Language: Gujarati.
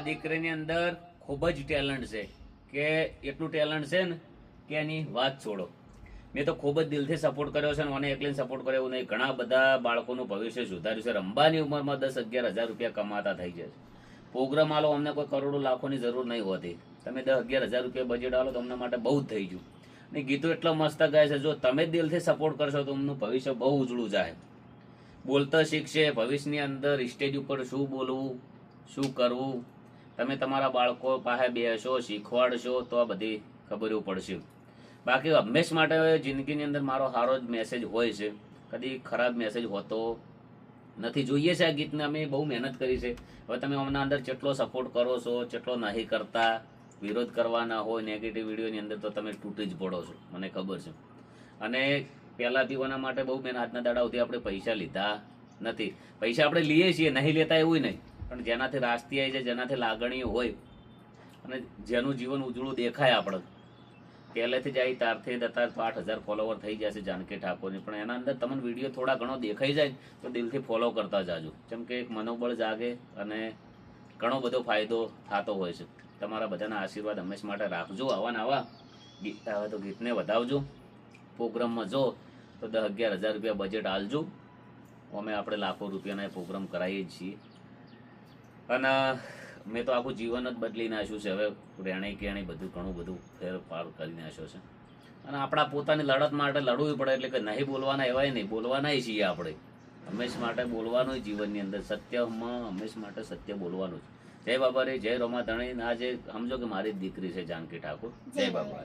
દીકરીની અંદર ખૂબ જ ટેલેન્ટ છે કે એટલું ટેલેન્ટ છે ને કે એની વાત છોડો. મેં તો ખૂબ જ દિલથી સપોર્ટ કર્યો છે અને મને એકલીને સપોર્ટ કર્યો એવું નહીં. ઘણા બધા બાળકોનું ભવિષ્ય સુધાર્યું છે. રંબાની ઉંમરમાં 10-11 હજાર રૂપિયા કમાતા થઈ જાય છે. પ્રોગ્રામ આલો અમને કોઈ કરોડો લાખોની જરૂર નહીં હોતી. તમે 10-11 હજાર રૂપિયા બજેટ આલો તો અમને માટે બહુ જ થઈ ગયું. અને ગીતો એટલા મસ્ત ગાય છે. જો તમે દિલથી સપોર્ટ કરશો તો એમનું ભવિષ્ય બહુ ઉજળું જાય. બોલતા શીખશે. ભવિષ્યની અંદર સ્ટેજ ઉપર શું બોલવું, શું કરવું, તમે તમારા બાળકો પાસે બેસો, શીખવાડશો તો આ બધી ખબરો પડશે. બાકી હંમેશ માટે જિંદગીની અંદર મારો સારો જ મેસેજ હોય છે, કદી ખરાબ મેસેજ હોતો નથી. જોઈએ છે આ ગીતને અમે બહુ મહેનત કરી છે. હવે તમે અમના અંદર જેટલો સપોર્ટ કરો છો, જેટલો નહીં કરતા, વિરોધ કરવાના હોય નેગેટિવ વિડીયોની અંદર તો તમે તૂટી જ પડો છો, મને ખબર છે. અને પહેલાં પીવાના માટે બહુ મેં હાથના દાડાઓથી આપણે પૈસા લીધા નથી. પૈસા આપણે લઈએ છીએ, નહીં લેતા એવું નહીં, પણ જેનાથી રાસ્તી આવી જાય, જેનાથી લાગણીઓ હોય અને જેનું જીવન ઉજળું દેખાય આપણે પહેલેથી જ આવી તારથી દતાર તો 8,000 ફોલોવર થઈ જશે જાનકી ઠાકોરની. પણ એના અંદર તમને વિડીયો થોડા ઘણો દેખાઈ જાય તો દિલથી ફોલો કરતા જાજો, જેમ કે એક મનોબળ જાગે અને ઘણો બધો ફાયદો થતો હોય છે. તમારા બધાના આશીર્વાદ હંમેશા માટે રાખજો. આવા ને આવા ગીત આવે તો ગીતને વધાવજો. પ્રોગ્રામમાં જો તો 10-11 હજાર રૂપિયા બજેટ આલજો. અમે આપણે લાખો રૂપિયાના પ્રોગ્રામ કરાવીએ છીએ. અને મેં તો આખું જીવન જ બદલી નાખ્યું છે. હવે રહેણી કેણી બધું ઘણું બધું ફેરફાર કરી નાખ્યો છે. અને આપણા પોતાની લડત માટે લડવું પડે. એટલે કે નહીં બોલવાના એવાય નહીં, બોલવાના છીએ આપણે. હંમેશા માટે બોલવાનું જીવનની અંદર, સત્યમાં હંમેશા માટે સત્ય બોલવાનું જ. જય બાબા રે, જય રોમા ધણી. આજે સમજો કે મારી જ દીકરી છે જાનકી ઠાકોર. જય બાબા.